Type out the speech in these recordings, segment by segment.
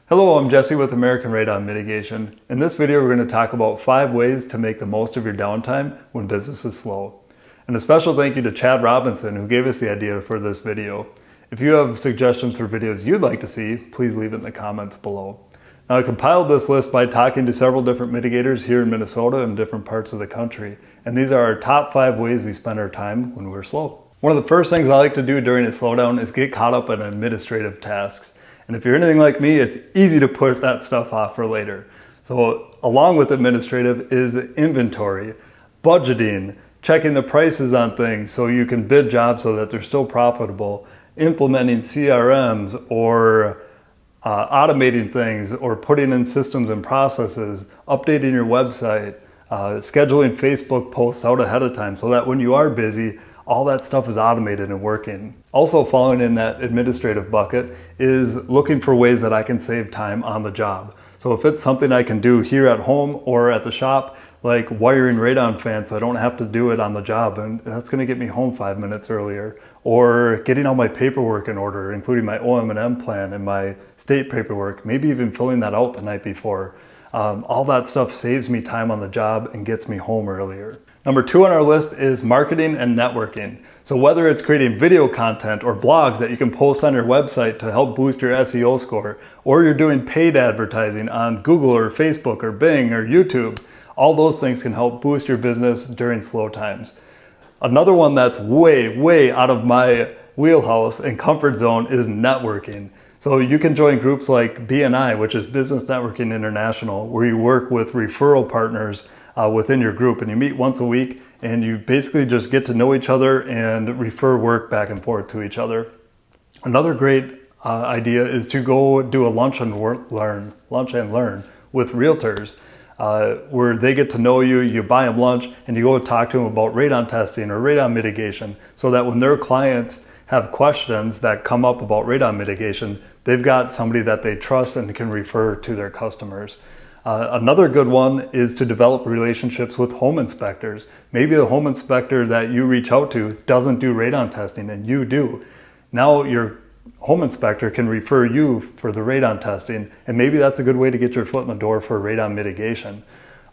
Hello, I'm Jesse with American Radon Mitigation. In this video, we're going to talk about 5 ways to make the most of your downtime when business is slow. And a special thank you to Chad Robinson, who gave us the idea for this video. If you have suggestions for videos you'd like to see, please leave it in the comments below. Now, I compiled this list by talking to several different mitigators here in Minnesota and different parts of the country. And these are our top 5 ways we spend our time when we're slow. One of the first things I like to do during a slowdown is get caught up in administrative tasks. And if you're anything like me, it's easy to put that stuff off for later. So along with administrative is inventory, budgeting, checking the prices on things so you can bid jobs so that they're still profitable, implementing CRMs or automating things or putting in systems and processes, updating your website, scheduling Facebook posts out ahead of time so that when you are busy, all that stuff is automated and working. Also falling in that administrative bucket is looking for ways that I can save time on the job. So if it's something I can do here at home or at the shop, like wiring radon fans so I don't have to do it on the job, and that's gonna get me home 5 minutes earlier, or getting all my paperwork in order, including my OM&M plan and my state paperwork, maybe even filling that out the night before. All that stuff saves me time on the job and gets me home earlier. Number 2 on our list is marketing and networking. So whether it's creating video content or blogs that you can post on your website to help boost your SEO score, or you're doing paid advertising on Google or Facebook or Bing or YouTube, all those things can help boost your business during slow times. Another one that's way out of my wheelhouse and comfort zone is networking. So you can join groups like BNI, which is Business Networking International, where you work with referral partners within your group, and you meet once a week and you basically just get to know each other and refer work back and forth to each other. Another great idea is to go do a lunch and learn with realtors, where they get to know you, you buy them lunch, and you go talk to them about radon testing or radon mitigation, so that when their clients have questions that come up about radon mitigation, they've got somebody that they trust and can refer to their customers. Another good one is to develop relationships with home inspectors. Maybe the home inspector that you reach out to doesn't do radon testing and you do. Now your home inspector can refer you for the radon testing, and maybe that's a good way to get your foot in the door for radon mitigation.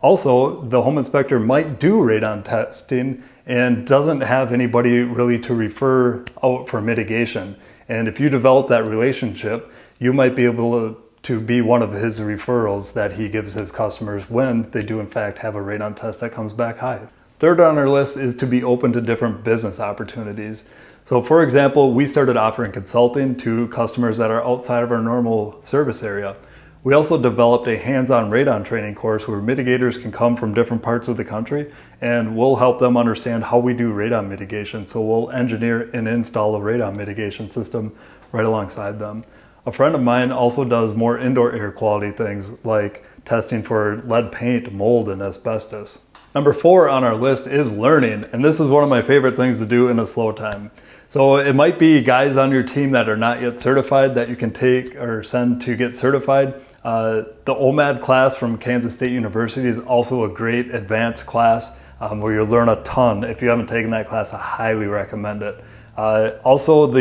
Also, the home inspector might do radon testing and doesn't have anybody really to refer out for mitigation. And if you develop that relationship, you might be able to be one of his referrals that he gives his customers when they do in fact have a radon test that comes back high. Third on our list is to be open to different business opportunities. So for example, we started offering consulting to customers that are outside of our normal service area. We also developed a hands-on radon training course where mitigators can come from different parts of the country, and we'll help them understand how we do radon mitigation. So we'll engineer and install a radon mitigation system right alongside them. A friend of mine also does more indoor air quality things like testing for lead paint, mold, and asbestos. Number 4 on our list is learning, and this is one of my favorite things to do in a slow time. So it might be guys on your team that are not yet certified that you can take or send to get certified. The OMAD class from Kansas State University is also a great advanced class where you'll learn a ton. If you haven't taken that class, I highly recommend it. Also,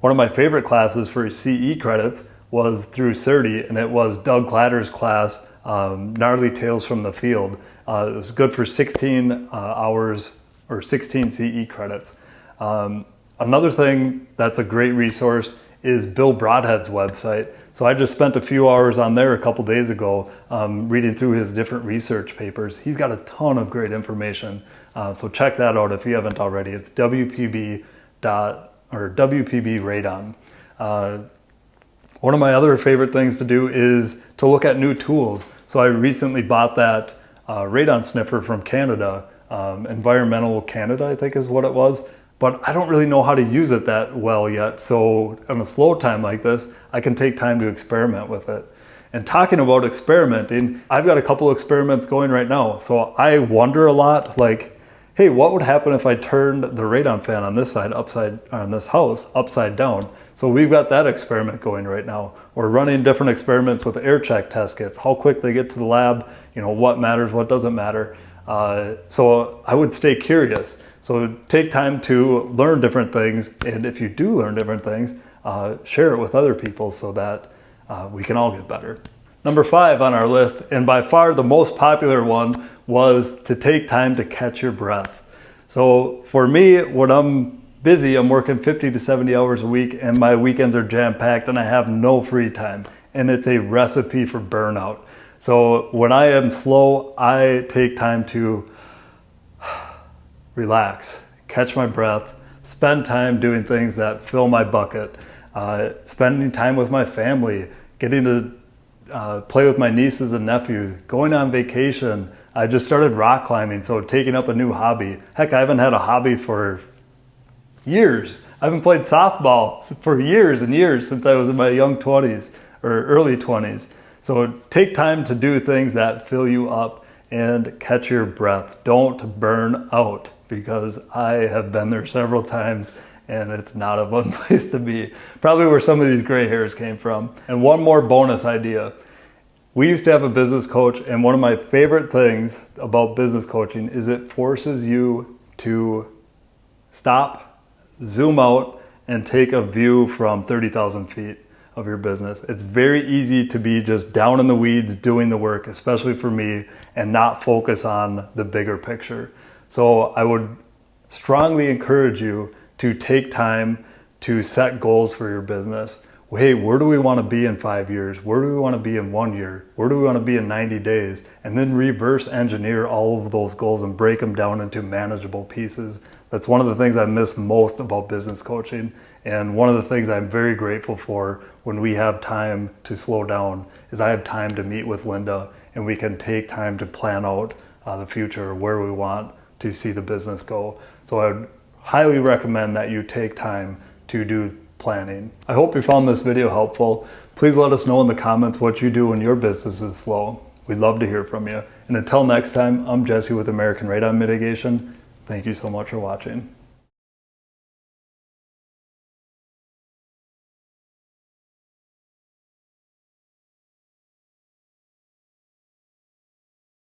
one of my favorite classes for CE credits was through CERTI, and it was Doug Clatter's class, Gnarly Tales from the Field. It was good for 16 hours or 16 CE credits. Another thing that's a great resource is Bill Broadhead's website. So I just spent a few hours on there a couple days ago reading through his different research papers. He's got a ton of great information. So check that out if you haven't already. It's WPB Radon. One of my other favorite things to do is to look at new tools. So I recently bought that radon sniffer from Canada, Environmental Canada, I think is what it was. But I don't really know how to use it that well yet. So on a slow time like this, I can take time to experiment with it. And talking about experimenting, I've got a couple experiments going right now. So I wonder a lot, like, hey, what would happen if I turned the radon fan on this side on this house upside down? So we've got that experiment going right now. We're running different experiments with air check test kits, how quick they get to the lab, what matters, what doesn't matter. So I would stay curious. So take time to learn different things, and if you do learn different things, share it with other people so that we can all get better. Number 5 on our list, and by far the most popular one, was to take time to catch your breath. So for me, when I'm busy, I'm working 50 to 70 hours a week and my weekends are jam-packed and I have no free time. And it's a recipe for burnout. So when I am slow, I take time to relax, catch my breath, spend time doing things that fill my bucket, spending time with my family, getting to play with my nieces and nephews, going on vacation. I just started rock climbing, so taking up a new hobby. Heck, I haven't had a hobby for years. I haven't played softball for years and years since I was in my young 20s or early 20s. So take time to do things that fill you up and catch your breath. Don't burn out, because I have been there several times and it's not a fun place to be. Probably where some of these gray hairs came from. And one more bonus idea. We used to have a business coach, and one of my favorite things about business coaching is it forces you to stop, zoom out, and take a view from 30,000 feet of your business. It's very easy to be just down in the weeds doing the work, especially for me, and not focus on the bigger picture. So I would strongly encourage you to take time to set goals for your business. Hey, where do we want to be in 5 years? Where do we want to be in 1 year? Where do we want to be in 90 days? And then reverse engineer all of those goals and break them down into manageable pieces. That's one of the things I miss most about business coaching. And one of the things I'm very grateful for when we have time to slow down is I have time to meet with Linda, and we can take time to plan out the future, where we want to see the business go. So I would highly recommend that you take time to do planning. I hope you found this video helpful. Please let us know in the comments what you do when your business is slow. We'd love to hear from you. And until next time, I'm Jesse with American Radon Mitigation. Thank you so much for watching.